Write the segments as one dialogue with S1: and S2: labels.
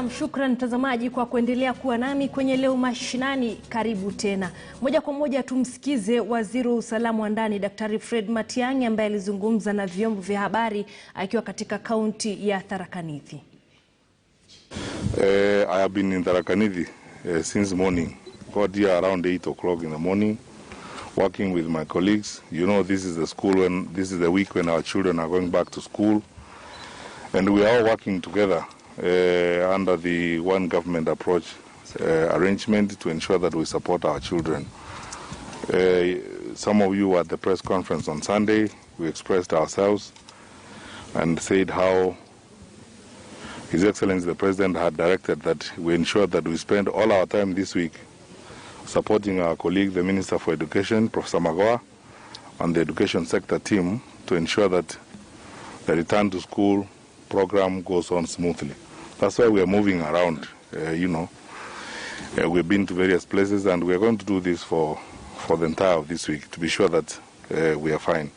S1: Naam, shukran mtazamaji kwa kuendelea kuwa nami kwenye Leo Mashinani. Karibu tena. Moja kwa moja tumsikize Waziri wa Usalama wa Ndani Daktari Fred Matiang'i ambaye alizungumza na vyombo vya habari akiwa katika kaunti ya Tharaka Nithi.
S2: I have been in Tharaka Nithi since morning. Got here around 8 o'clock in the morning, working with my colleagues. You know, this is the week when our children are going back to school, and we are all working together under the one government approach arrangement to ensure that we support our children. Some of you were at the press conference on Sunday. We expressed ourselves and said how His Excellency the President had directed that we ensure that we spend all our time this week supporting our colleague, the Minister for Education, Professor Magoha, and the education sector team to ensure that the return to school program goes on smoothly. That's why we are moving around, we've been to various places, and we are going to do this for the entire of this week to be sure that we are fine.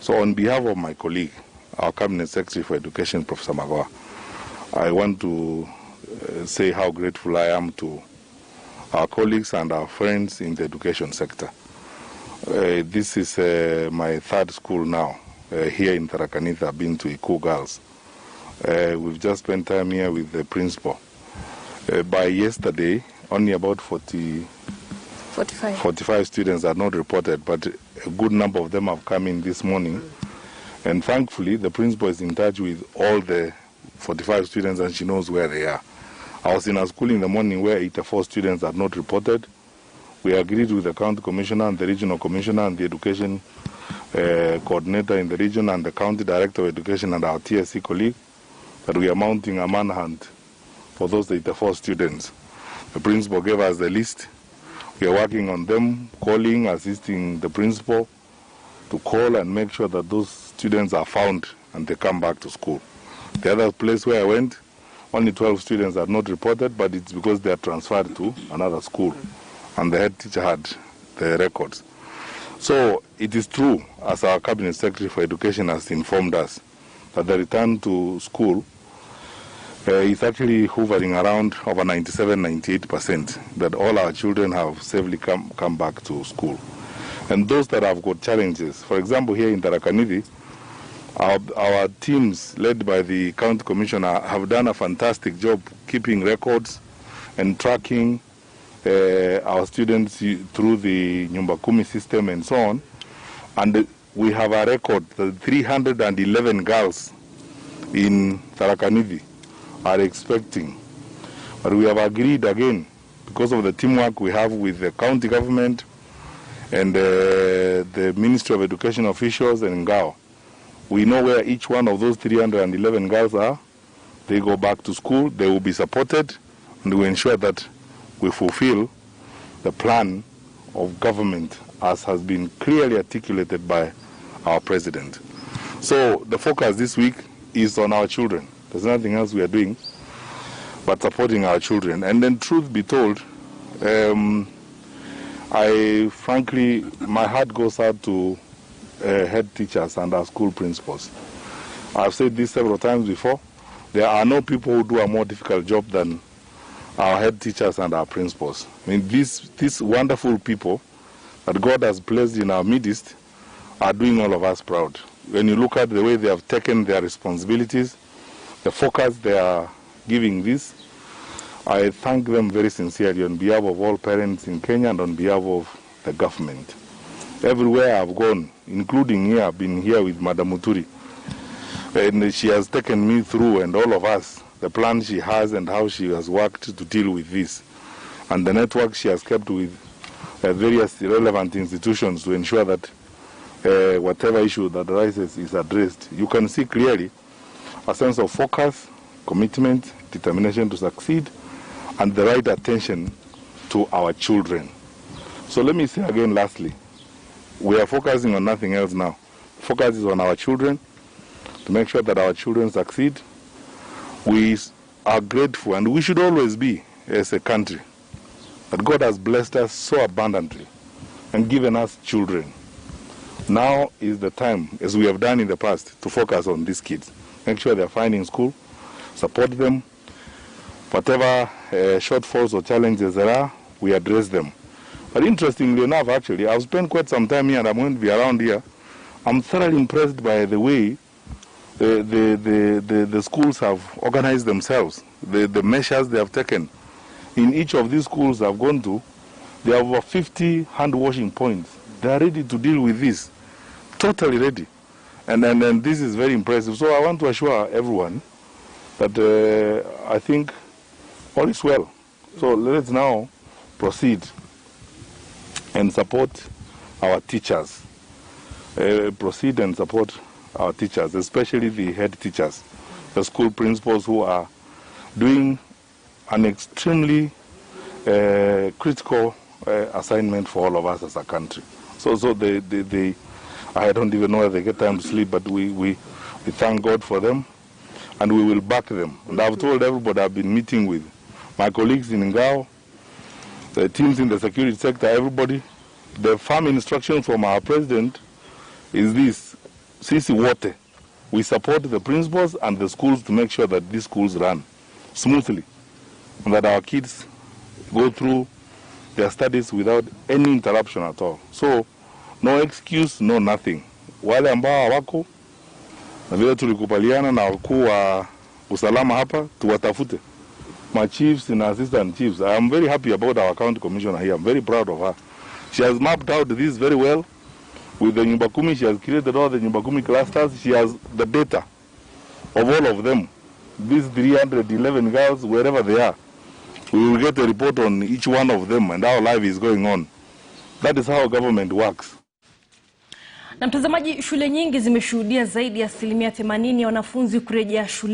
S2: So on behalf of my colleague, our Cabinet Secretary for Education, Professor Magoha, I want to say how grateful I am to our colleagues and our friends in the education sector. This is my third school now here in Tharaka Nithi. I've been to Iku Girls. We've just spent time here with the principal. By yesterday, only about 45 students are not reported, but a good number of them have come in this morning. And thankfully, the principal is in touch with all the 45 students and she knows where they are. I was in a school in the morning where 84 students are not reported. We agreed with the county commissioner and the regional commissioner and the education coordinator in the region and the county director of education and our TSC colleague that we are mounting a manhunt for those 84 students. The principal gave us the list. We are working on them, calling, assisting the principal to call and make sure that those students are found and they come back to school. The other place where I went, only 12 students are not reported, but it's because they are transferred to another school and the head teacher had the records. So it is true, as our Cabinet Secretary for Education has informed us, that the return to school is actually hovering around over 97-98%, that all our children have safely come back to school. And those that have got challenges, for example, here in Tharaka Nithi, our teams led by the county commissioner have done a fantastic job keeping records and tracking our students through the Nyumba Kumi system and so on. And we have a record that 311 girls in Tharaka Nithi are expecting. But we have agreed again, because of the teamwork we have with the county government and the Ministry of Education officials and Ngao, we know where each one of those 311 girls are. They go back to school, they will be supported, and we ensure that we fulfill the plan of government as has been clearly articulated by our president. So the focus this week is on our children. There's nothing else we are doing but supporting our children. And then, truth be told, frankly, my heart goes out to head teachers and our school principals. I've said this several times before. There are no people who do a more difficult job than our head teachers and our principals. I mean, these wonderful people that God has placed in our midst are doing all of us proud. When you look at the way they have taken their responsibilities, the focus they are giving this, I thank them very sincerely on behalf of all parents in Kenya and on behalf of the government. Everywhere I've gone, including here, I've been here with Madam Muturi, and she has taken me through, and all of us, the plan she has and how she has worked to deal with this, and the network she has kept with various relevant institutions to ensure that whatever issue that arises is addressed. You can see clearly a sense of focus, commitment, determination to succeed, and the right attention to our children. So let me say again, lastly, we are focusing on nothing else now. Focus is on our children, to make sure that our children succeed. We are grateful, and we should always be, as a country, that God has blessed us so abundantly and given us children. Now is the time, as we have done in the past, to focus on these kids. Make sure they are fine in school, support them, whatever shortfalls or challenges there are, we address them. But interestingly enough, actually, I've spent quite some time here and I'm going to be around here. I'm thoroughly impressed by the way the schools have organized themselves, the measures they have taken. In each of these schools I've gone to, there are over 50 hand washing points. They are ready to deal with this, totally ready. And this is very impressive. So I want to assure everyone that I think all is well. So let's now proceed and support our teachers. Proceed and support our teachers, especially the head teachers, the school principals who are doing an extremely critical assignment for all of us as a country. So I don't even know whether they get time to sleep, but we thank God for them and we will back them. And I've told everybody I've been meeting with, my colleagues in Ngao, the teams in the security sector, everybody. The firm instruction from our president is this: Sisi wote, we support the principals and the schools to make sure that these schools run smoothly and that our kids go through their studies without any interruption at all. So no excuse, no nothing. Wale ambao wako na vile tulikubaliana na wakuu wa usalama hapa, tuwatafute my chiefs and assistant chiefs. I am very happy about our county commissioner here. I'm very proud of her. She has mapped out this very well. With the Nyumba Kumi, she has created all the Nyumba Kumi clusters. She has the data of all of them. These 311 girls, wherever they are, we will get a report on each one of them and how life is going on. That is how government works.
S1: Na mtazamaji, shule nyingi zimeshuhudia zaidi ya 80% ya wanafunzi kurejea shule.